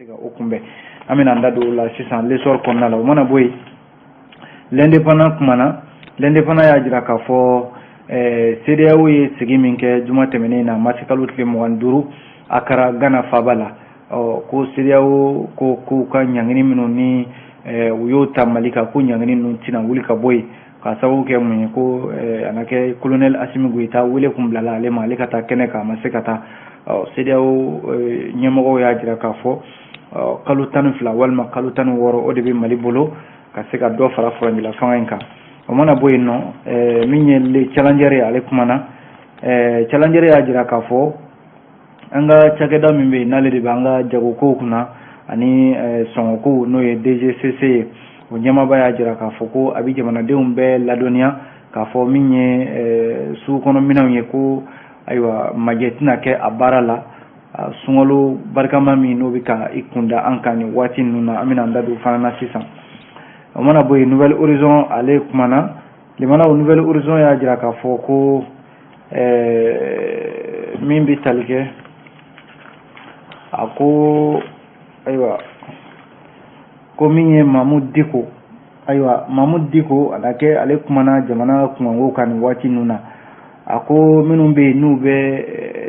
ka o kunbɛ an bɛna an da don o la sisan l'essor kɔnɔna la o mana bɔ yen l'indépendant kumana l'indépendant y'a jira k'a fɔ CEDEAO ye sigi min kɛ juma tɛmɛnen na mars kalo tile 25 Accra Ghana faaba la ko CEDEAO ko k'u ka ɲangini minnu ni u y'o ta Mali kan ko ɲangini ninnu tɛna wuli ka bɔ yen ka sababu kɛ mun ye ko a na kɛ colonel Assimi Goïta wele kun bilala ale ma ale ka taa kɛnɛ kan a ma se ka taa CEDEAO ɲɛmɔgɔw y'a jira k'a fɔ kalo 12 walima kalo 16 o de bɛ Mali bolo ka se ka dɔ fara fɔrɔngila fanga in kan o mana bɔ yen nɔ min ye le challenger ye ale kumana challenger y'a jira k'a fɔ an ka cakɛda min bɛ yen n'ale de bɛ an ka jagokow kunna ani sɔngɔkow n'o ye DGCC ye o ɲɛmaaba y'a jira k'a fɔ ko a bɛ jamanadenw bɛɛ ladɔnniya k'a fɔ min ye sugukɔnɔminɛnw ye ko ayiwa majɛ tɛna kɛ a baara la sunkalo barikama min n'o bɛ ka i kunda an kan nin waati ninnu na an bɛna an da don fana na sisan o mana bɔ yen Nouvelle Horizon ale kumana limanaw Nouvelle Horizon y'a jira k'a fɔ ko min bɛ tali kɛ a ko ayiwa ko min ye Mahmoud Dicko ayiwa Mahmoud Dicko a kɛ ale kumana jamana kunkanko kan nin waati ninnu na a ko minnu bɛ yen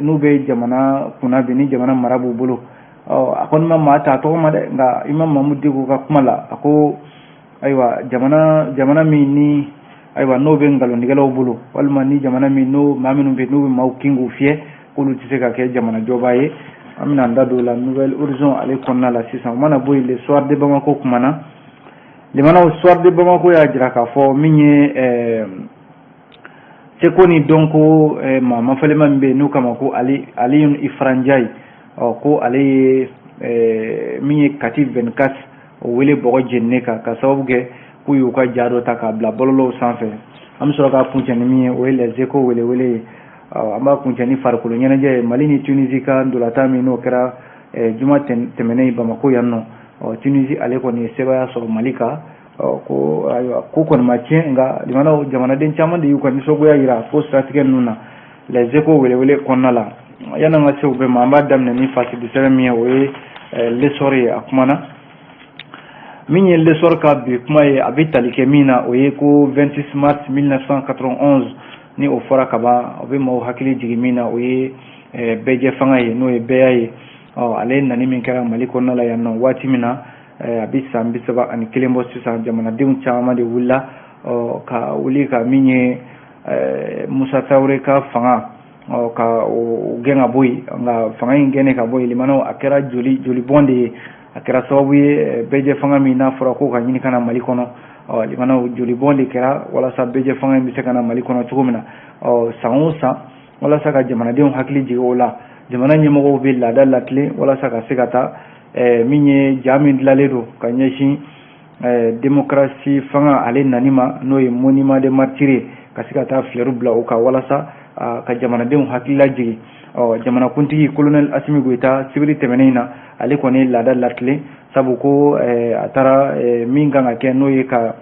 n'u bɛ jamana kunna bi ni jamana mara b'u bolo a kɔni ma maa ta tɔgɔ ma dɛ nka i ma Mahmoud Dicko ka kuma la a ko ayiwa jamana min ni ayiwa n'o bɛ nkalontigɛlaw bolo walima ni jamana min n'o maa minnu bɛ n'u bɛ maaw kin k'u fiyɛ k'olu tɛ se ka kɛ jamana jɔbaa ye an bɛna an da don la Nouvelle Horizon ale kɔnɔna la sisan o mana bɔ yen le soir de Bamako kumana limanaw soir de Bamako y'a jira k'a fɔ min ye seko ni dɔnko maa mafɛlɛma min bɛ yen n'o kama ko Aliyun Ifra Ndiaye ko ale ye min ye kati 24 o wele bɔgɔ jeninen kan ka sababu kɛ k'u y'u ka ja dɔ ta k'a bila bɔlɔlɔw sanfɛ an bɛ sɔrɔ k'a kuncɛ ni min ye o ye les échos welewele ye an b'a kuncɛ ni farikolo ɲɛnajɛ ye Mali ni Tunisie ka ndolantan min n'o kɛra juma tɛmɛnen Bamako yan nɔ Tunisie ale kɔni ye sɛbɛya sɔrɔ Mali kan ko ayiwa ko kɔni ma tiɲɛ nka limanaw jamanaden caman de y'u ka nisɔngoya jira ko siratigɛ ninnu na les échos welewele kɔnɔna la yan'an ka se o bɛɛ ma an b'a daminɛ ni fasidi sɛbɛn min ye o ye l'essor ye a kumana min ye l'essor ka bi kuma ye a bɛ tali kɛ min na o ye ko 26 mars 1991 ni o fɔra ka ban o bɛ maaw hakili jigin min na o ye bɛɛjɛ fanga ye n'o ye bɛɛya ye ale nani min kɛra Mali kɔnɔna la yan nɔ waati min na a bɛ san 31 bɔ sisan jamanadenw caman de wulila ka wuli ka min ye Musa Tarawele ka fanga ka o gɛn ka bɔ yen nka fanga in gɛnnen ka bɔ yen limanaw a kɛra jolibɔn de ye a kɛra sababu ye bɛɛjɛ fanga min n'a fɔra ko ka ɲini ka na Mali kɔnɔ limanaw jolibɔn de kɛra walasa bɛɛjɛ fanga in bɛ se ka na Mali kɔnɔ cogo min na san o san walasa ka jamanadenw hakili jigin o la jamana ɲɛmɔgɔw bɛ laada latilen walasa ka se ka taa min ye ja min dilanlen don ka ɲɛsin démocratie fanga ale nani ma n'o ye monument des martyrs ka se ka taa fleur bila o kan walasa ka jamanadenw hakili lajigin jamanakuntigi colonel Assimi Goïta sibiri tɛmɛnen na ale kɔni laada latilen sabu ko a taara min kan ka kɛ n'o ye ka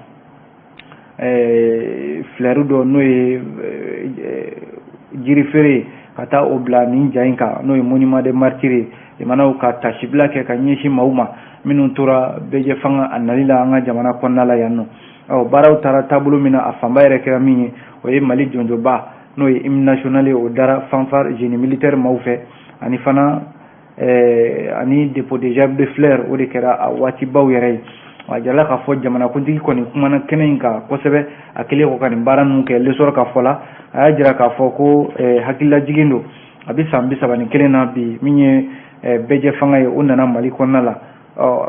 fleur dɔ n'o ye jiri feere ka taa o bila nin ja in kan n'o ye monument des martyrs limanaw ka tasibila kɛ ka ɲɛsin maaw ma minnu tora bɛɛjɛ fanga a nali la an ka jamana kɔnɔna la yan nɔ baaraw taara taabolo min na a fanba yɛrɛ kɛra min ye o ye Mali jɔnjɔba n'o ye hymne national ye o dara fanfare génie militaire maaw fɛ ani fana ani dépôt de gerbe de fleurs o de kɛra a waatibaw yɛrɛ ye a jirala k'a fɔ jamanakuntigi kɔni kumana kɛnɛ in kan kosɛbɛ a kɛlen ko ka nin baara ninnu kɛ l'essor ka fɔ la a y'a jira k'a fɔ ko hakililajigin don a bɛ san 31 na bi min ye bɛɛjɛ fanga ye o nana Mali kɔnɔna la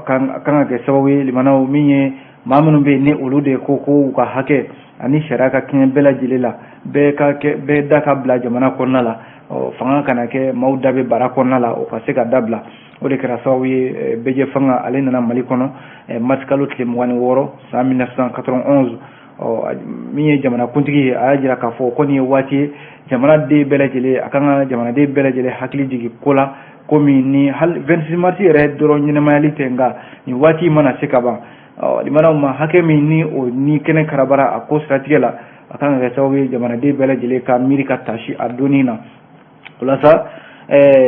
kan ka kɛ sababu ye limanaw min ye maa minnu bɛ yen ni olu de ko u ka hakɛ ani sariya ka kɛɲɛ bɛɛ lajɛlen la bɛɛ da ka bila jamana kɔnɔna la fanga kana kɛ maaw da bɛ bara kɔnɔna la o ka se ka dabila o de kɛra sababu ye bɛɛjɛ fanga ale nana Mali kɔnɔ mars kalo tile 26 san 1991 min ye jamanakuntigi ye a y'a jira k'a fɔ ko nin ye waati ye jamanaden bɛɛ lajɛlen a kan ka jamanaden bɛɛ lajɛlen hakili jigin ko la komi ni hali 26 mars yɛrɛ dɔrɔn ɲɛnamayali tɛ nka nin waati mana se ka ban limanaw ma hakɛ min ni o ni kɛnɛ karabara a ko siratigɛ la a kan ka kɛ sababu ye jamanaden bɛɛ lajɛlen ka miiri ka tasi a donni na walasa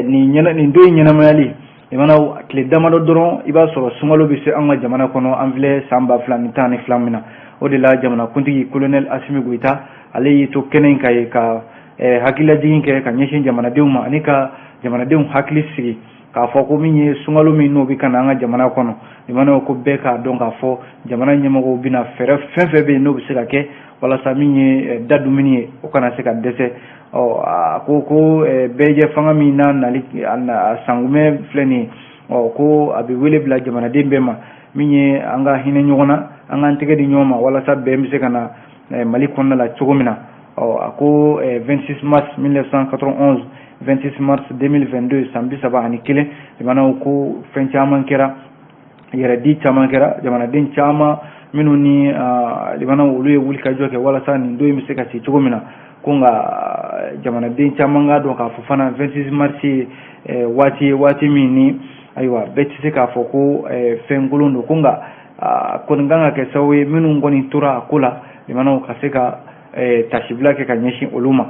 nin don in ɲɛnamayali imana tile damado dɔrɔn i b'a sɔrɔ sunkalo bɛ se an ka jamana kɔnɔ an filɛ san 2012 min na o de la jamana kuntigi colonel Assimi Goïta ale y'i to kɛnɛ in ka ye ka hakililajigin kɛ ka ɲɛsin jamanadenw ma ani ka jamanadenw hakili sigi k'a fɔ ko min ye sunkalo min n'o bɛ ka na an ka jamana kɔnɔ imana ko bɛɛ k'a dɔn k'a fɔ jamana ɲɛmɔgɔw bɛna fɛɛrɛ fɛn fɛn bɛ yen n'o bɛ se ka kɛ walasa min ye da dumuni ye o kana se ka dɛsɛ a ko bɛɛjɛ fanga min na nali a sankumɛ filɛ nin ye ko a bɛ wele bila jamanaden bɛɛ ma min ye an ka hinɛ ɲɔgɔn na an k'an tɛgɛ di ɲɔgɔn ma walasa bɛɛ bɛ se ka na Mali kɔnɔna la cogo min na a ko 26 mars 1991 26 mars 2022 san 31 imana ko fɛn caman kɛra yɛrɛdi caman kɛra jamanaden caman minnu ni imana olu ye wulikajɔ kɛ walasa nin don in bɛ se ka se cogo min na ko nka jamanaden caman ka dɔn k'a fɔ fana 26 mars waati min ni ayiwa bɛɛ tɛ se k'a fɔ ko fɛn kolon don ko nka kɔni kan ka kɛ sababu ye minnu kɔni tora a ko la imana ka se ka tasibila kɛ ka ɲɛsin olu ma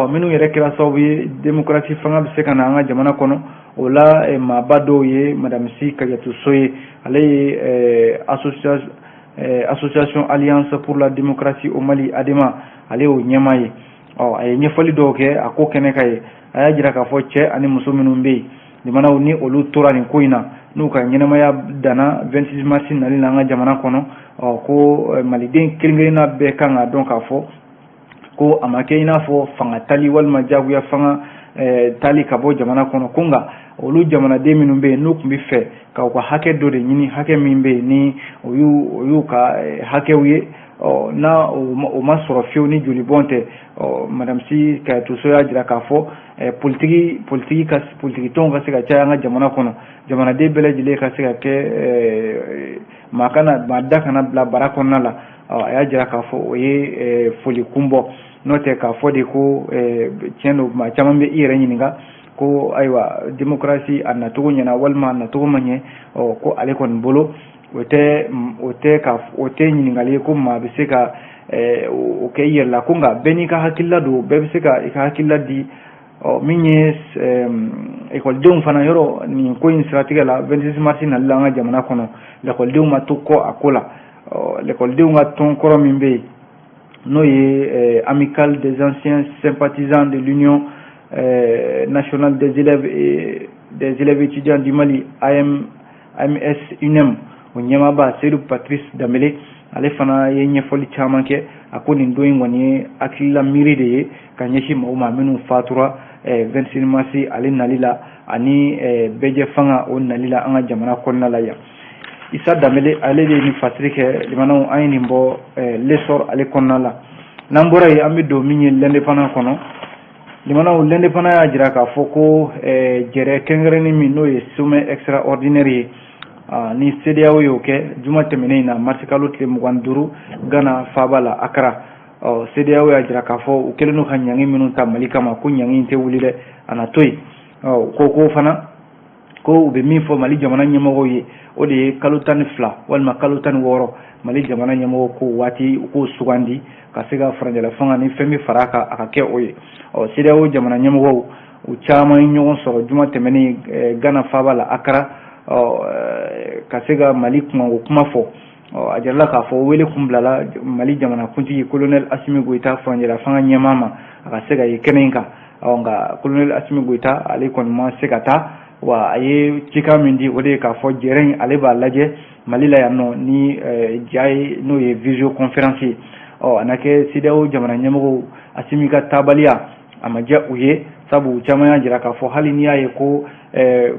minnu yɛrɛ kɛra sababu ye démocratie fanga bɛ se ka na an ka jamana kɔnɔ o la maaba dɔw ye madame Si Kadiatou Soye ale ye association Alliance pour la démocratie au Mali ADEMA ale y'o ɲɛmaa ye a ye ɲɛfɔli dɔw kɛ a ko kɛnɛ ka ye a y'a jira k'a fɔ cɛ ani muso minnu bɛ yen jamanaw ni olu tora nin ko in na n'u ka ɲɛnamaya danna 26 mars nali la an ka jamana kɔnɔ ko maliden kelen-kelenna bɛɛ kan ka dɔn k'a fɔ ko a ma kɛ i n'a fɔ fanga tali walima jagoya fanga tali ka bɔ jamana kɔnɔ ko nka olu jamanaden minnu bɛ yen n'u tun bɛ fɛ ka u ka hakɛ dɔ de ɲini hakɛ min bɛ yen ni o y'u ka hakɛw ye na o ma sɔrɔ fiyewu ni joli bɔn tɛ madame Si Kadiatou Soye y'a jira k'a fɔ politiki tɔnw ka se ka caya an ka jamana kɔnɔ jamanaden bɛɛ lajɛlen ka se ka kɛ maa da kana bila bara kɔnɔna la a y'a jira k'a fɔ o ye foli kun bɔ n'o tɛ k'a fɔ de ko tiɲɛ don maa caman bɛ i yɛrɛ ɲininka ko ayiwa démocratie a nacogo ɲɛna walima a nacogo ma ɲɛ ko ale kɔni bolo o tɛ ɲininkali ye ko maa bɛ se ka o kɛ i yɛrɛ la ko nka bɛɛ n'i ka hakilila don bɛɛ bɛ se ka i ka hakilila di min ye ekɔlidenw fana yɔrɔ nin ko in siratigɛ la 26 mars nali la an ka jamana kɔnɔ lakɔlidenw ma to kɔ a ko la lakɔlidenw ka tɔn kɔrɔ min bɛ yen n'o ye amicale des anciens sympathisants de l'Union nationale des élèves étudiants du Mali AMS UNEM o ɲɛmaaba Seydou Patrice Dembélé ale fana ye ɲɛfɔli caman kɛ a ko nin don in kɔni ye hakilila miiri de ye ka ɲɛsin mɔgɔw ma minnu fatura 26 mars ale nali la ani bɛɛjɛ fanga o nali la an ka jamana kɔnɔna la yan Issa Dembélé ale de ye nin fasiri kɛ limanaw an ye nin bɔ l'essor ale kɔnɔna la n'an bɔra yen an bɛ don min ye l'indépendant kɔnɔ limanaw l'indépendant y'a jira k'a fɔ ko jɛrɛ kɛrɛnkɛrɛnnin min n'o ye sommet extraordinaire ye ni CEDEAO y'o kɛ juma tɛmɛnen in na mars kalo tile 25 Ghana faaba la Accra CEDEAO y'a jira k'a fɔ u kɛlen don ka ɲangi minnu ta Mali kama ko ɲangi in tɛ wuli dɛ a na to yen ko fana ko u bɛ min fɔ Mali jamana ɲɛmɔgɔw ye o de ye kalo 12 walima kalo 16 Mali jamana ɲɛmɔgɔw ko waati u k'o sugandi ka se ka faranjala fanga ni fɛn bɛ fara a ka kɛ o ye CEDEAO jamana ɲɛmɔgɔw u caman ye ɲɔgɔn sɔrɔ juma tɛmɛnen Ghana faaba la Accra ka se ka Mali kunkanko kuma fɔ a jarala k'a fɔ wele kun bilala Mali jamana kuntigi colonel Assimi Goïta faranjala fanga ɲɛmaa ma a ka se ka ye kɛnɛ in kan nka colonel Assimi Goïta ale kɔni ma se ka taa wa a ye cikan min di o de ye k'a fɔ jɛrɛ in ale b'a lajɛ Mali la yan nɔ ni ja ye n'o ye visio conférence ye a na kɛ CEDEAO jamana ɲɛmɔgɔw Assimi ka taabaliya a ma diya u ye sabu caman y'a jira k'a fɔ hali n'i y'a ye ko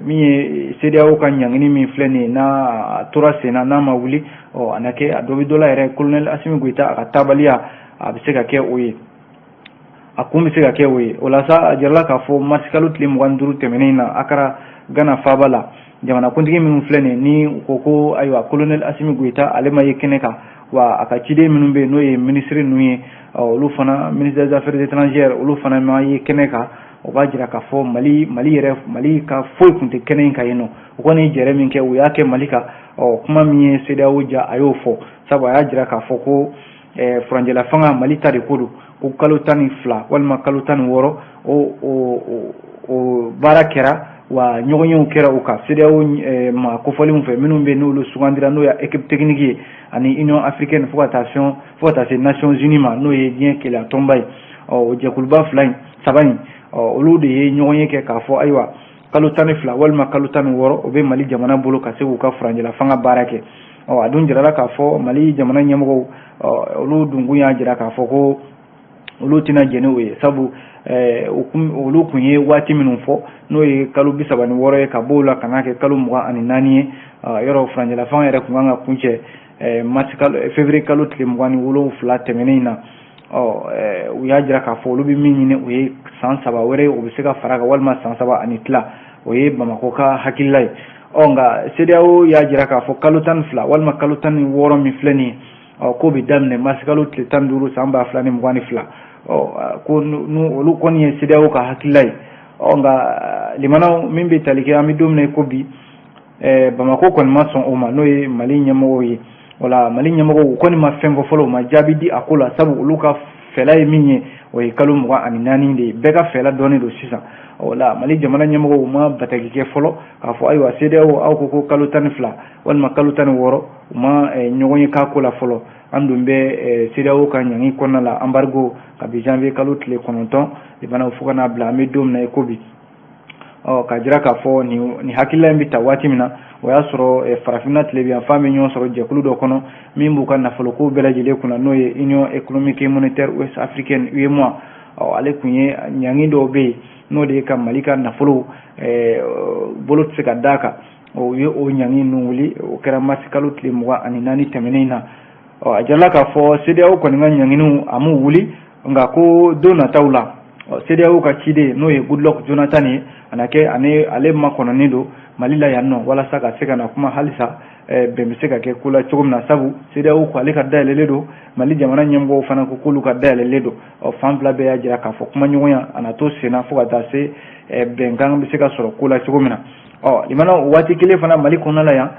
min ye CEDEAO ka ɲangini min filɛ nin ye n'a tora sen na n'a ma wuli a na kɛ a dɔ bɛ dɔ la yɛrɛ colonel Assimi Goïta a ka taabaliya a bɛ se ka kɛ o ye a kun bɛ se ka kɛ o ye o la sa a jarala k'a fɔ mars kalo tile 25 tɛmɛnen na Accra Ghana faaba la jamana kuntigi minnu filɛ nin ni u ko ayiwa colonel Assimi Goïta ale ma ye kɛnɛ kan wa a ka ciden minnu bɛ yen n'o ye ministre ninnu ye olu fana ministre des affaires étrangères olu fana ma ye kɛnɛ kan o b'a jira k'a fɔ Mali ka foyi tun tɛ kɛnɛ in kan yen nɔ u kɔni jɛrɛ min kɛ u y'a kɛ Mali kan kuma min ye CEDEAO ja a y'o fɔ sabu a y'a jira k'a fɔ ko furanjɛla fanga Mali ta de ko don ko kalo 12 walima kalo 16 o baara kɛra wa ɲɔgɔnyew kɛra u kan CEDEAO ma kofɔli min fɛ minnu bɛ n'olu sugandira n'o ye équipe technique ye ani Union africaine fo ka taa se Nations Unies ma n'o ye diɲɛ keleya tɔnba ye o jɛkuluba saba in olu de ye ɲɔgɔn ye kɛ k'a fɔ ayiwa kalo 12 walima kalo 16 o bɛ Mali jamana bolo ka se k'u ka furanjɛla fanga baara kɛ a dun jirala k'a fɔ Mali jamana ɲɛmɔgɔw olu dun y'a jira k'a fɔ ko olu tɛna jɛn n'o ye sabu olu kun ye waati minnu fɔ n'o ye kalo 36 ye ka b'o la ka n'a kɛ kalo 24 ye yɔrɔ furanjɛla fanga yɛrɛ kun kan ka kuncɛ février kalo tile 27 tɛmɛnen na u y'a jira k'a fɔ olu bɛ min ɲini u ye san 3 wɛrɛ o bɛ se ka fara kan walima san 3 ani tila o ye Bamako ka hakilila ye nka CEDEAO y'a jira k'a fɔ kalo 12 walima kalo 16 min filɛ nin ye k'o bɛ daminɛ mars kalo tile 15 san 2022 ko olu kɔni ye CEDEAO ka hakilila ye nka limanaw min bɛ tali kɛ an bɛ don min na ko bi Bamako kɔni ma sɔn o ma n'o ye Mali ɲɛmɔgɔw ye wala Mali ɲɛmɔgɔw u kɔni ma fɛn fɔ fɔlɔ u ma jaabi di a ko la sabu olu ka fɛla ye min ye o ye kalo 24 de ye bɛɛ ka fɛla dɔɔnin don sisan wala Mali jamana ɲɛmɔgɔw ma bataki kɛ fɔlɔ k'a fɔ ayiwa CEDEAO aw ko kalo 12 walima kalo 16 u ma ɲɔgɔn ye k'a ko la fɔlɔ an dun bɛ CEDEAO ka ɲangi kɔnɔna la embargo kabi janvier kalo tile 9 libanaw fo ka n'a bila an bɛ don min na ko bi ka jira k'a fɔ ni hakilila in bɛ ta waati min na o y'a sɔrɔ farafinna tilebiyanfan bɛ ɲɔgɔn sɔrɔ jɛkulu dɔ kɔnɔ min b'u ka nafoloko bɛɛ lajɛlen kunna n'o ye Union économique et monétaire ouest africaine UEMOA ale kun ye ɲangi dɔw bɛ yen n'o de ye ka Mali ka nafolo bolo tɛ se ka d'a kan o ye o ɲangi ninnu wuli o kɛra mars kalo tile 24 tɛmɛnen na a jirala k'a fɔ CEDEAO kɔni ka ɲanginiw a m'u wuli nka ko don nataw la CEDEAO ka ciden n'o ye Goodluck Jonathan ye ana kɛ ale makɔnɔnen don Mali la yan nɔ walasa ka se ka na kuma halisa bɛn bɛ se ka kɛ ko la cogo min na sabu CEDEAO ko ale ka dayɛlɛlen don Mali jamana ɲɛmɔgɔw fana ko k'olu ka dayɛlɛlen don fan fila bɛɛ y'a jira k'a fɔ kuma ɲɔgɔnya a na to senna fo ka taa se bɛnkan bɛ se ka sɔrɔ ko la cogo min na limana waati kelen fana Mali kɔnɔna la yan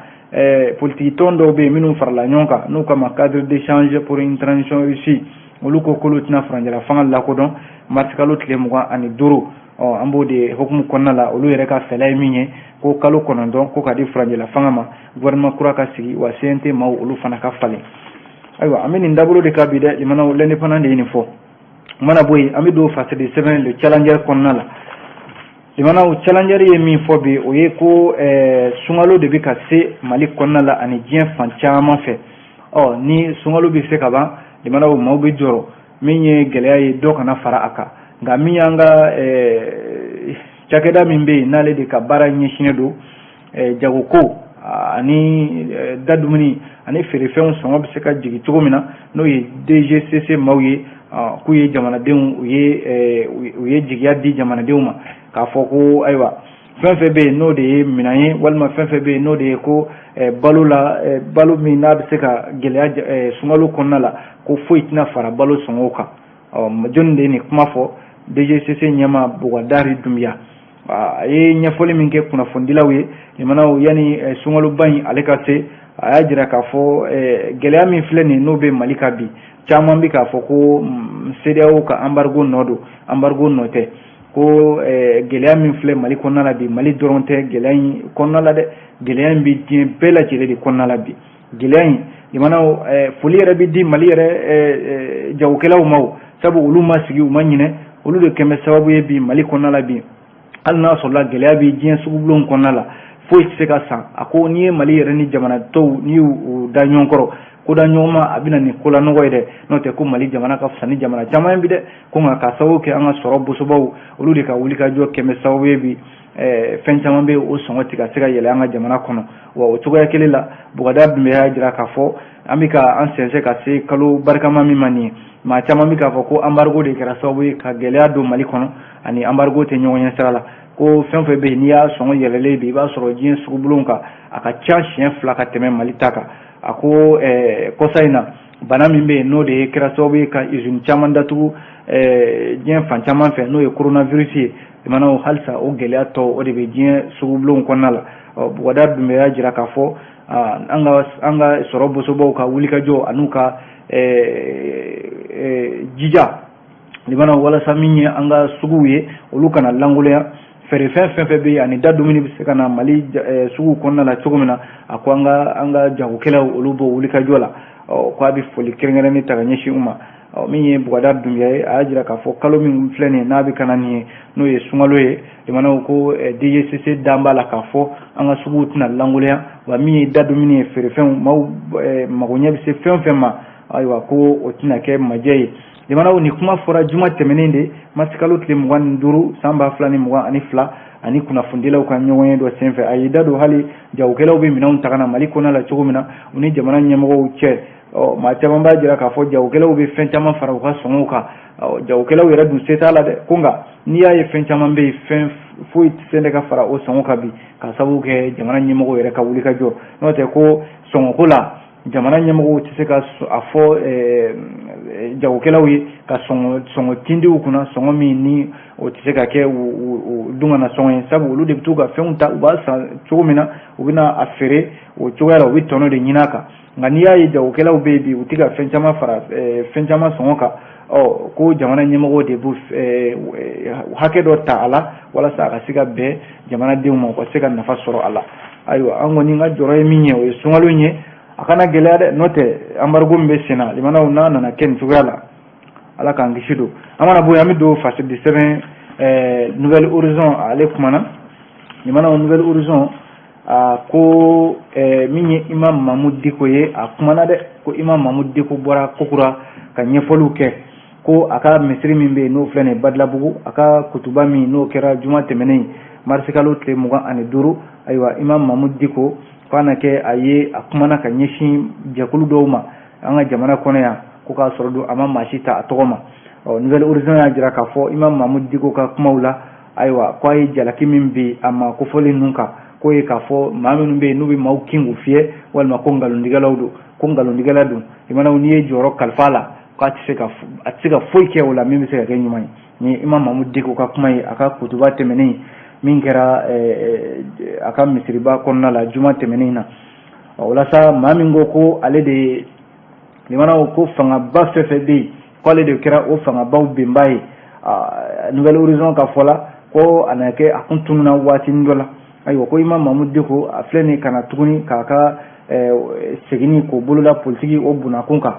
politique tɔn dɔw bɛ yen minnu farala ɲɔgɔn kan n'u kama cadre d'échange pour une transition réussie olu ko k'olu tɛna furanjɛla fanga lakodɔn mars kalo tile 25 an b'o de hukumu kɔnɔna la olu yɛrɛ ka fɛla ye min ye ko kalo 9 ko ka di furanjɛla fanga ma gouvernement kura ka sigi wa CNT maaw olu fana ka falen ayiwa an bɛ nin dabolo de ka bi dɛ limanaw l'indépendant de ye nin fɔ mana bɔ yen an bɛ don phase de 7 le challenger kɔnɔna la limanaw challenger ye min fɔ bi o ye ko sunkalo de bɛ ka se Mali kɔnɔna la ani diɲɛ fan caman fɛ ni sunkalo bɛ se ka ban limanaw maaw bɛ jɔrɔ min ye gɛlɛya ye dɔ kana fara a kan nka min y'an ka cakɛda min bɛ yen n'ale de ka baara ɲɛsinnen don jagoko ani da dumuni ani feerefɛnw sɔngɔ bɛ se ka jigin cogo min na n'o ye DGCC maaw ye k'u ye jamanadenw u ye jigiya di jamanadenw ma k'a fɔ ko ayiwa fɛn fɛn bɛ yen n'o de ye minɛn ye walima fɛn fɛn bɛ yen n'o de ye ko balo min n'a bɛ se ka gɛlɛya sunkalo kɔnɔna la ko foyi tɛna fara balo sɔngɔw kan jɔnni de ye nin kuma fɔ DGCC ɲɛma Bougadari Doumbia a ye ɲɛfɔli min kɛ kunnafonidilaw ye limanaw yanni sunkaloba in ale ka se a y'a jira k'a fɔ gɛlɛya min filɛ nin n'o bɛ Mali ka bi caman bɛ k'a fɔ ko CEDEAO ka embargo nɔ don embargo nɔ tɛ ko gɛlɛya min filɛ Mali kɔnɔna la bi Mali dɔrɔn tɛ gɛlɛya in kɔnɔna la dɛ gɛlɛya in bɛ diɲɛ bɛɛ lajɛlen de kɔnɔna la bi gɛlɛya in limanaw foli yɛrɛ bɛ di Mali yɛrɛ jagokɛlaw ma sabu olu ma sigi u ma ɲinɛ olu de kɛmɛ sababu ye bi Mali kɔnɔna la bi hali n'a sɔrɔla gɛlɛya bɛ diɲɛ sugu bulon kɔnɔna la foyi tɛ se ka san a ko n'i ye Mali yɛrɛ ni jamana tɔw n'i y'u da ɲɔgɔn kɔrɔ ko da ɲɔgɔn ma a bɛna nin ko la nɔgɔ ye dɛ n'o tɛ ko Mali jamana ka fisa ni jamana caman bi dɛ ko nka ka sababu kɛ an ka sɔrɔ bosobaw olu de ka wuli ka jɔ kɛmɛ sababu ye bi fɛn caman bɛ o sɔngɔ tigɛ ka se ka yɛlɛ an ka jamana kɔnɔ wa o cogoya kelen la Bougadari Doumbia y'a jira k'a fɔ an bɛ ka an sɛnsɛn ka se kalo barikama min ma nin ye maa caman bɛ k'a fɔ ko embargo de kɛra sababu ye ka gɛlɛya don Mali kɔnɔ ani embargo tɛ ɲɔgɔn ɲɛ sira la ko fɛn fɛn bɛ yen n'i y'a sɔngɔ yɛlɛlen bi i b'a sɔrɔ diɲɛ sugu bulon kan a ka ca siɲɛ 2 ka tɛmɛ Mali ta kan a ko kɔsa in na bana min bɛ yen n'o de kɛra sababu ye ka usine caman datugu diɲɛ fan caman fɛ n'o ye coronavirus ye limanaw halisa o gɛlɛya tɔ o de bɛ diɲɛ sugu bulon kɔnɔna la Bougadari Doumbia y'a jira k'a fɔ an ka sɔrɔ bosobaw ka wulikajɔ an'u ka jija limanaw walasa min ye an ka suguw ye olu kana langoloya fere fɛn be ani da dumuni bɛ se ka na Mali sugu kɔnɔna la cogo min na a ko an ka jagokɛlaw olu b'o wuli ka jɔ la ko a bɛ foli kɛrɛnkɛrɛnnen ta ka ɲɛsin u ma min ye Bugada Dunbiya ye a y'a jira k'a fɔ kalo min filɛ nin ye n'a bɛ ka na nin ye n'o ye sunkalo ye jamanaw ko DGCC dan b'a la k'a fɔ an ka suguw tɛna langoloya wa min ye da dumuni ye feerefɛnw maaw magoɲɛ bɛ se fɛn o fɛn ma ayiwa ko o tɛna kɛ majɛ ye jamanaw ni kuma fɔra juma tɛmɛnen de marsikalo tile 25 san 2022 ani kunnafonidilaw ka ɲɔgɔnye dɔ senfɛ a y'i da don hali jagokɛlaw bɛ minɛnw ta ka na Mali kɔnɔ la cogo min na u ni jamana ɲɛmɔgɔw cɛ maa caman b'a jira k'a fɔ jagokɛlaw bɛ fɛn caman fara u ka sɔngɔw kan jagokɛlaw yɛrɛ dun se t'a la dɛ ko nka n'i y'a ye fɛn caman bɛ yen fɛn foyi tɛ se ne ka fara o sɔngɔ kan bi ka sababu kɛ jamana ɲɛmɔgɔw yɛrɛ ka wuli ka jɔ n'o tɛ ko sɔngɔko la jamana ɲɛmɔgɔw tɛ se ka a fɔ jagokɛlaw ye ka sɔngɔ tindiw kunna sɔngɔ min ni o tɛ se ka kɛ u dun kana sɔngɔ ye sabu olu de bɛ t'u ka fɛnw ta u b'a san cogo min na u bɛna a feere o cogoya la u bɛ tɔnɔ de ɲini a kan nka n'i y'a ye jagokɛlaw bɛ yen bi u tɛ ka fɛn caman fara fɛn caman sɔngɔ kan ko jamana ɲɛmɔgɔw de b'u hakɛ dɔ ta a la walasa a ka se ka bɛn jamanadenw ma u ka se ka nafa sɔrɔ a la ayiwa an kɔni ka jɔyɔrɔ ye min ye o ye sunkalo ye a kana gɛlɛya dɛ n'o tɛ embargo min bɛ sen na jamanaw n'a nana kɛ nin cogoya la ala k'an kisi don an mana bɔ yen an bɛ don fasidi sɛbɛn Nouvelle Horizon ale kumana jamanaw Nouvelle Horizon ko min ye Imam Mahmud Diko ye a kumana dɛ ko Imam Mahmud Diko bɔra Kokura ka ɲɛfɔliw kɛ ko a ka misiri min bɛ yen n'o filɛ nin ye Badalabugu a ka kutuba min n'o kɛra juma tɛmɛnen marsikalo tile 25 ayiwa Imam Mahmud Diko k'a na kɛ a ye a kumana ka ɲɛsin jɛkulu dɔw ma an ka jamana kɔnɔ yan ko k'a sɔrɔ don a ma maa si ta a tɔgɔ ma Nouvelle Horizon y'a jira k'a fɔ Imam Mahmud Diko ka kumaw la ayiwa ko a ye jalaki min bi a ma kofɔli ninnu kan ko ye k'a fɔ maa minnu bɛ yen n'u bɛ maaw kin k'u fiyɛ walima ko nkalontigɛlaw don ko nkalontigɛla don jamanaw n'i ye jɔyɔrɔ kalifa la k'a tɛ se ka foyi kɛ o la min bɛ se ka kɛ ɲuman ye ni Imam Mahmud Diko ka kuma ye a ka kutuba tɛmɛnen min kɛra a ka misiriba kɔnɔna la juma tɛmɛnen na walasa maa min ko ale de jamanaw ko fangaba fɛn fɛn bɛ yen ko ale de kɛra o fangabaw benba ye Nouvelle Horizon ka fɔ la ko a na kɛ a kun tununna waatinin dɔ la ayiwa ko Imam Mahmud Diko a filɛ nin kana tuguni k'a ka segin k'o boloda politiki o bunakun kan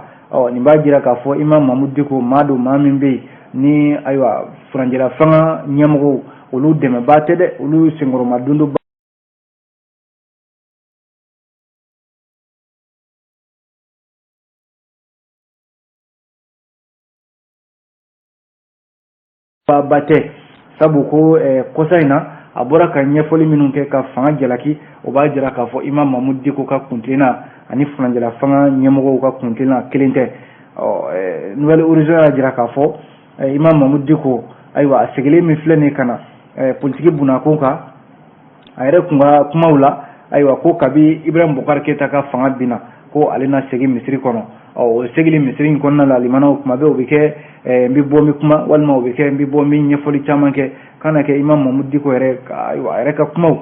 nin b'a jira k'a fɔ Imam Mahmud Diko maa don maa min bɛ yen ni ayiwa furanjɛla fanga ɲɛmɔgɔw olu dɛmɛbaa tɛ dɛ olu senkɔrɔma dondo ba tɛ sabu ko kɔsa in na a bɔra ka ɲɛfɔli minnu kɛ ka fanga jalaki o b'a jira k'a fɔ Imam Mahmud Diko ka kuntilenna ani furanjɛla fanga ɲɛmɔgɔw ka kuntilenna kelen tɛ Nouvelle Horizon y'a jira k'a fɔ Imam Mahmud Diko ayiwa a sigilen min filɛ nin ka na politiki bunakun kan a yɛrɛ kun ka kumaw la ayiwa ko kabi Ibrahim Bukar Keita ka fanga binna ko ale na segin misiri kɔnɔ o segili misiri in kɔnɔna la limanaw kuma bɛ o bɛ kɛ n bɛ bɔ min kuma walima o bɛ kɛ n bɛ bɔ min ɲɛfɔli caman kɛ kana kɛ Imam Mahmud Diko yɛrɛ ayiwa a yɛrɛ ka kumaw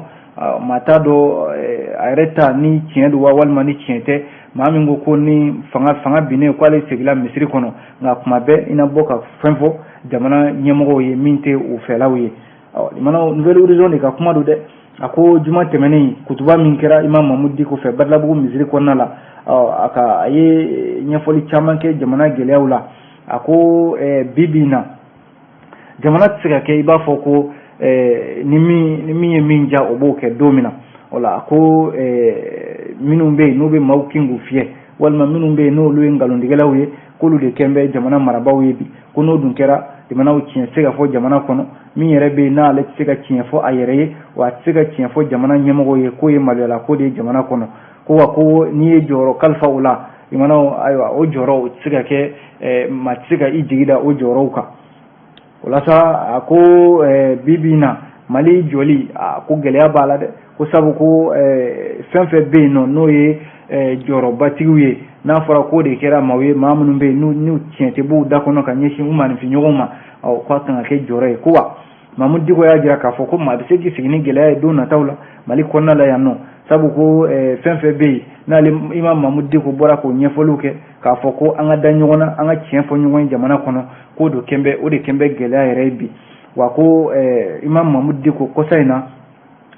maa t'a dɔn a yɛrɛ ta ni tiɲɛ don wa walima ni tiɲɛ tɛ maa min ko ni fanga binnen k'ale segila misiri kɔnɔ nka kuma bɛɛ i na bɔ ka fɛn fɔ jamana ɲɛmɔgɔw ye min tɛ u fɛlaw ye limanaw Nouvelle Horizon de ka kuma don dɛ a ko juma tɛmɛnen kutuba min kɛra Imam Mahmud Diko fɛ Badalabugu misiri kɔnɔna la a ye ɲɛfɔli caman kɛ jamana gɛlɛyaw la a ko bi na jamana tɛ se ka kɛ i b'a fɔ ko ni min ye min ja o b'o kɛ don min na o la a ko minnu bɛ yen n'u bɛ maaw kin k'u fiyɛ walima minnu bɛ yen n'olu ye nkalontigɛlaw ye k'olu de kɛn bɛ jamana marabaaw ye bi ko n'o dun kɛra jamanaw tiɲɛ se ka fɔ jamana kɔnɔ min yɛrɛ bɛ yen n'ale tɛ se ka tiɲɛ fɔ a yɛrɛ ye wa a tɛ se ka tiɲɛ fɔ jamana ɲɛmɔgɔw ye k'o ye maloyala ko de ye jamana kɔnɔ ko wa ko n'i ye jɔyɔrɔ kalifa o la jamanaw ayiwa o jɔyɔrɔ o tɛ se ka kɛ maa tɛ se ka i jigi da o jɔyɔrɔw kan o la sa a ko bi na Mali jɔli a ko gɛlɛya b'a la dɛ ko sabu ko fɛn fɛn bɛ yen nɔ n'o ye jɔyɔrɔbatigiw ye n'a fɔra ko de kɛra maaw ye maa minnu bɛ yen n'u tiɲɛ tɛ b'u da kɔnɔ ka ɲɛsin u maninfin ɲɔgɔn ma k'a kan ka kɛ jɔyɔrɔ ye ko wa Mahmud Diko y'a jira k'a fɔ ko maa bɛ se k'i sigi ni gɛlɛya ye don nataw la Mali kɔnɔna la yan nɔ sabu ko fɛn fɛn bɛ yen n'ale Imam Mahmud Diko bɔra k'o ɲɛfɔliw kɛ k'a fɔ ko an ka da ɲɔgɔn na an ka tiɲɛ fɔ ɲɔgɔn ye jamana kɔnɔ k'o de kɛn bɛ gɛlɛya yɛrɛ ye bi wa ko Imam Mahmud Dicko kosaina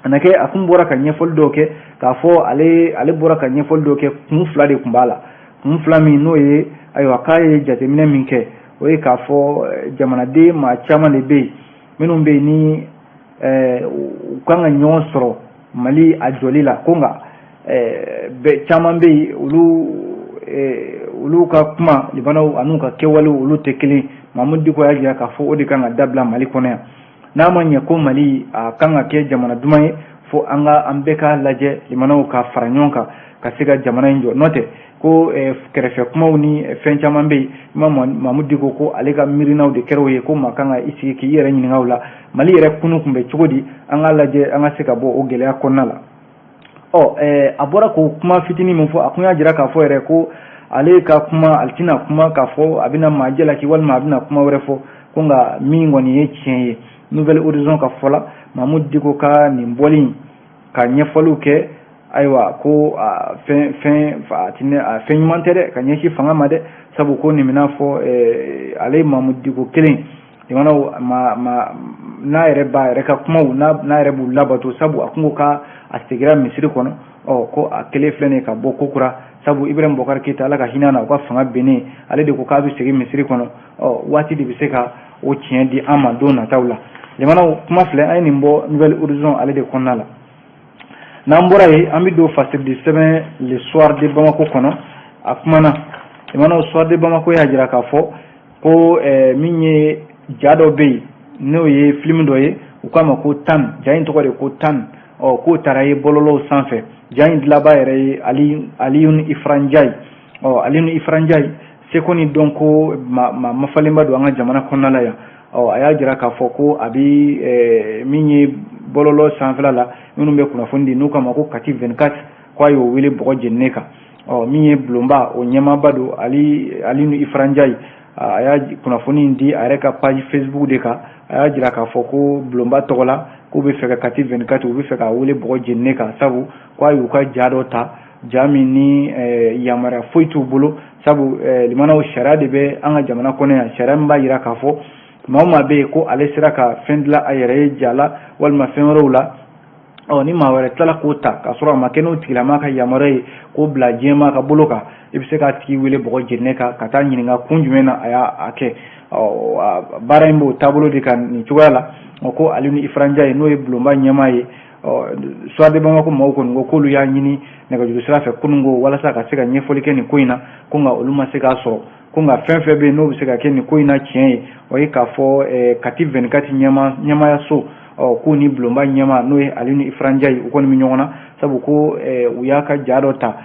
anake akun bora ka ɲɛfɔli dɔ kɛ k'a fɔ ale bora ka ɲɛfɔli dɔ kɛ kun fila de kun b'a la. Kun fila min n'o ye ayiwa k'a ye jateminɛ min kɛ o ye k'a fɔ jamanaden maa caman de bɛ yen minnu bɛ yen ni u kan ka ɲɔgɔn sɔrɔ Mali a jɔli la ko nka caman bɛ yen olu ka kuma libanaw an'u ka kɛwalew olu tɛ kelen. Mahmud Dicko y'a jira k'a fɔ o de kan ka dabila Mali kɔnɔ yan. N'a ma ɲɛ ko Mali a kan ka kɛ jamana duman ye fo an bɛɛ ka lajɛ limanaw ka fara ɲɔgɔn kan ka se ka jamana in jɔ n'o tɛ ko kɛrɛfɛ kumaw ni fɛn caman bɛ yen Imam Mahmud Dicko ko ale ka miirinaw de kɛra o ye ko maa kan ka i sigi k'i yɛrɛ ɲininka o la Mali yɛrɛ kunu kun bɛ cogo di an ka lajɛ an ka se ka bɔ o gɛlɛya kɔnɔna la. A bɔra k'o kuma fitinin min fɔ a kun y'a jira k'a fɔ yɛrɛ ko ale ka kuma ale tɛna kuma k'a fɔ a bɛna maa jalaki walima a bɛna kuma wɛrɛ fɔ ko nka min kɔni ye tiɲɛ ye Nouvelle Horizon ka fɔ la Mahmud Dicko ka nin bɔli ka ɲɛfɔliw kɛ ayiwa ko fɛn ɲuman tɛ dɛ ka ɲɛsin fanga ma dɛ sabu ko nin bɛna fɔ ale Mahmud Dicko kelen jamanaw n'a yɛrɛ b'a yɛrɛ ka kumaw n'a yɛrɛ b'u labato sabu a kun ko ka a segira misiri kɔnɔ ko a kelen filɛ nin ka bɔ kokura sabu Ibrahim Boubacar Keita Ala ka hinɛ na u ka fanga bennen ale de ko k'a bɛ segin misiri kɔnɔ waati de bɛ se ka o tiɲɛ di an ma don nataw la. Jamanaw kuma filɛ an ye nin bɔ Nouvelle Horizon ale de kɔnɔna la. N'an bɔra yen an bɛ don fasɛrɛdi sɛbɛn le soir de Bamako kɔnɔ a kumana jamanaw soir de Bamako y'a jira k'a fɔ ko min ye ja dɔ bɛ yen n'o ye film dɔ ye u k'a ma ko TAN ja in tɔgɔ de ko TAN k'o taara ye bɔlɔlɔw sanfɛ ja in dilanbaa yɛrɛ ye Aliyun Ifra Ndiaye Aliyun Ifra Ndiaye seko ni dɔn ko mafalenba don an ka jamana kɔnɔna la yan a y'a jira k'a fɔ ko a bɛ min ye bɔlɔlɔ sanfɛla la minnu bɛ kunnafoni di n'u k'a ma ko Kati 24 k'a y'o wele bɔgɔ jeninen kan min ye bulonba o ɲɛmaaba don Aliyun Ifra Ndiaye a y'a kunnafoni di a yɛrɛ ka page Facebook de kan a y'a jira k'a fɔ ko bulonba tɔgɔ la k'u bɛ fɛ ka Kati 24 u bɛ fɛ k'a wele bɔgɔ jeninen kan sabu k'a y'u ka ja dɔ ta ja min ni yamaruya foyi t'u bolo sabu limanaw sariya de bɛ an ka jamana kɔnɔ yan sariya min b'a jira k'a fɔ maa o maa bɛ yen ko ale sera ka fɛn dilan a yɛrɛ ye ja la walima fɛn wɛrɛw la ni maa wɛrɛ tilala k'o ta k'a sɔrɔ a ma kɛ n'o tigilama ka yamaruya ye k'o bila diɲɛmaa ka bolo kan i bɛ se k'a tigi wele bɔgɔ jeninen kan ka taa ɲininka kun jumɛn na a y'a kɛ baara in b'o taabolo de kan nin cogoya la ko Aliyun Ifra Ndiaye n'o ye bulonba ɲɛmaa ye soir de Bamako mɔgɔw kɔni ko k'olu y'a ɲini nɛgɛjuru sira fɛ kunungo walasa ka se ka ɲɛfɔli kɛ nin ko in na ko nka olu ma se k'a sɔrɔ ko nka fɛn fɛn bɛ yen n'o bɛ se ka kɛ nin ko in na tiɲɛ ye o ye k'a fɔ Kati 24 ɲɛmaaya so k'u ni bulonba ɲɛmaa n'o ye Aliyun Ifra Ndiaye u kɔni bɛ ɲɔgɔn na sabu ko u y'a ka ja dɔ ta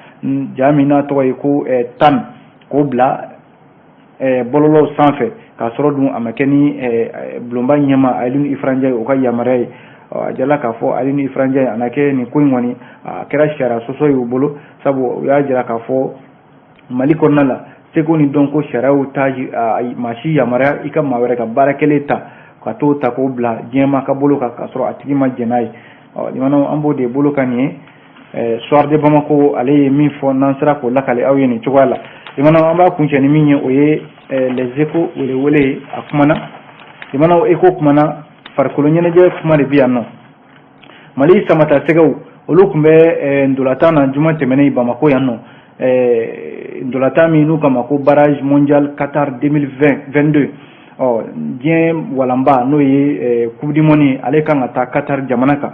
ja min n'a tɔgɔ ye ko TAN k'o bila bɔlɔlɔw sanfɛ k'a sɔrɔ dun a ma kɛ ni bulonba ɲɛmaa Aliyun Ifra Ndiaye o ka yamaruya ye a jala k'a fɔ Aliyun Ifra Ndiaye a na kɛ nin ko in kɔni a kɛra sariya sɔsɔ ye u bolo sabu u y'a jira k'a fɔ Mali kɔnɔna la seko ni dɔn ko sariyaw ta maa si yamaruya i ka maa wɛrɛ ka baarakɛlen ta ka t'o ta k'o bila diɲɛmaa ka bolo kan k'a sɔrɔ a tigi ma jɛn n'a ye limanaw an b'o de bolo ka nin ye soir de Bamako ale ye min fɔ n'an sera k'o lakale aw ye nin cogoya la limanaw an b'a kuncɛ ni min ye o ye les échos welewele ye a kumana limanaw écho kumana farikolo ɲɛnajɛ kuma de bɛ yan nɔ Mali samata sɛgɛw olu tun bɛ ndolatan na juma tɛmɛnen Bamako yan nɔ ndolatan min n'u k'a ma ko barrage mondial Qatar 2022 diɲɛ walanba n'o ye coupe du monde ale kan ka taa Qatar jamana kan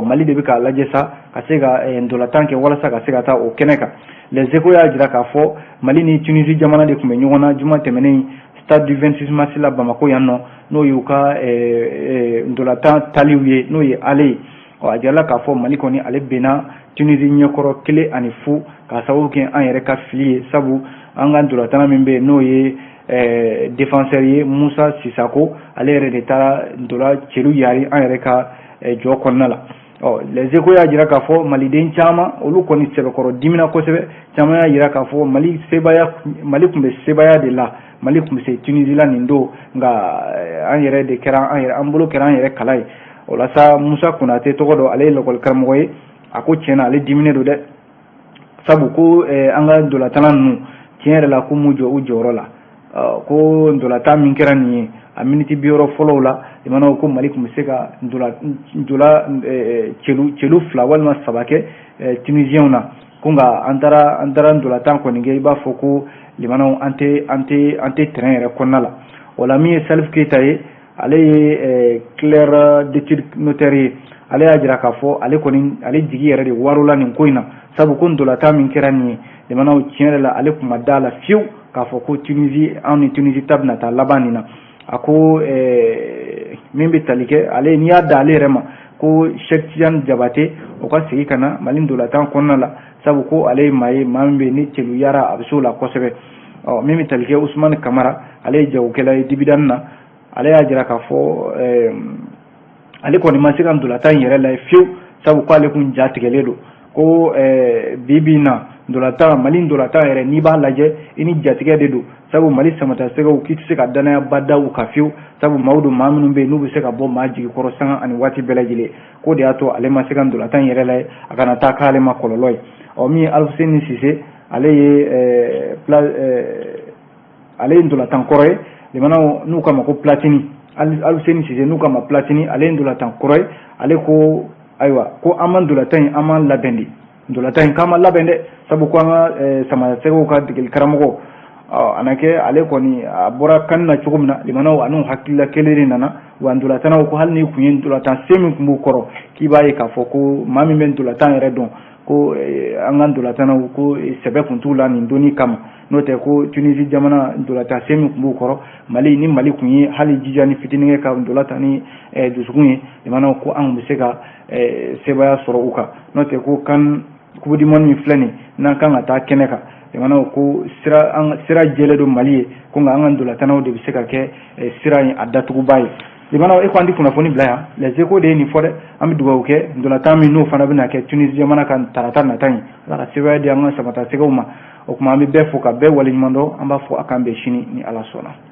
Mali de bɛ k'a lajɛ sa ka se ka ndolatan kɛ walasa ka se ka taa o kɛnɛ kan les échos y'a jira k'a fɔ Mali ni Tunisie jamana de tun bɛ ɲɔgɔn na juma tɛmɛnen stade du 26 mars la Bamako yan nɔ n'o y'u ka ndolatan taliw ye n'o ye ale ye a jirala k'a fɔ Mali kɔni ale bɛnna Tunisie ɲɛkɔrɔ 1-0 k'a sababu kɛ an yɛrɛ ka fili ye sabu an ka ndolatan min bɛ yen n'o ye défenseur ye Musa Sisako ale yɛrɛ de taara ndola cɛlu yari an yɛrɛ ka jɔ kɔnɔna la les échos y'a jira k'a fɔ maliden caman olu kɔni sɛbɛkɔrɔ dimina kosɛbɛ caman y'a jira k'a fɔ Mali tun bɛ sebaya de la Mali tun bɛ se Tunisie la nin don nka an yɛrɛ de kɛra an bolo kɛra an yɛrɛ kala ye o la sa Musa Konate tɔgɔ dɔ ale ye lakɔli karamɔgɔ ye a ko tiɲɛna ale diminen don dɛ sabu ko an ka ndolatan ninnu tiɲɛ yɛrɛ la ko m'u jɔ u jɔyɔrɔ la ko ndolata min kɛra nin ye a miniti 60 fɔlɔw la limanaw ko Mali kun bɛ se ka celu 2 walima 3 kɛ tunisiens na ko nka an taara ndolata kɔni kɛ i b'a fɔ ko limanaw an tɛ terrain yɛrɛ kɔnɔna la o la min ye Salif Keita ye ale ye clerc d'étude notaire ye ale y'a jira k'a fɔ ale jigi yɛrɛ de warula nin ko in na sabu ko ndolata min kɛra nin ye limanaw tiɲɛ yɛrɛ la ale kun ma da la fiyewu k'a fɔ ko Tunisie anw ni Tunisie ta bɛna taa laban nin na a ko min bɛ tali kɛ ale n'i y'a da ale yɛrɛ ma ko Cheikh Tidiane Diabaté o ka segin ka na Mali ndolatan kɔnɔna la sabu ko ale ye maa ye maa min bɛ ni celu yara a bɛ se o la kosɛbɛ min bɛ tali kɛ Ousmane Camara ale ye jagokɛla ye dividende na ale y'a jira k'a fɔ ale kɔni ma se ka ndolatan in yɛrɛ la fiyewu sabu ko ale kun ja tigɛlen don ko bi na Mali ndolatan yɛrɛ n'i b'a lajɛ i ni jatigɛ de don sabu Mali samata sɛgɛw k'i tɛ se ka danaya ba da u ka fiyewu sabu maaw don maa minnu bɛ yen n'u bɛ se ka bɔ maa jigikɔrɔ sanga ani waati bɛɛ lajɛlen ko de y'a to ale ma se ka ndolatan yɛrɛ la a kana taa k'ale ma kɔlɔlɔ ye min ye Alfuseni Cisse ale ye ndolatan kɔrɔ ye limanaw n'u k'a ma ko Platini Alfuseni Cisse n'u k'a ma Platini ale ye ndolatan kɔrɔ ye ale ko ayiwa ko an ma ndolatan in an ma labɛn de ndolatan in k'an ma labɛn dɛ sabu ko an ka samata sɛgɛw ka degeli karamɔgɔ a na kɛ ale kɔni a bɔra kan na cogo min na limanaw an'u hakilila kelen de nana wa ndolatanaw ko hali ni kun ye ndolatan se min kun b'u kɔrɔ k'i b'a ye k'a fɔ ko maa min bɛ ndolatan yɛrɛ dɔn ko an ka ndolatanaw ko sɛbɛ kun t'u la nin donni kama n'o tɛ ko Tunisie jamana ndolatan se min kun b'u kɔrɔ ni Mali kun ye hali jija ni fitinin kɛ ka ndolatan ni dusukun ye limanaw ko an bɛ se ka sebaya sɔrɔ u kan n'o tɛ ko kan Coupe du Monde min filɛ nin n'an kan ka taa kɛnɛ kan limanaw ko sira jɛlen don Mali ye ko nka an ka ndolatanaw de bɛ se ka kɛ sira in a datuguba ye limanaw e ko an di kunnafoni bila yan les échos de ye nin fɔ dɛ an bɛ dugawu kɛ ndolatan min n'o fana bɛna kɛ Tunisie jamana kan tarata nata in ala ka sebaya di an ka samata sɛgɛw ma o tuma an bɛ bɛɛ fo ka bɛɛ waleɲuman dɔn an b'a fɔ a k'an bɛn sini ni Ala sɔnna.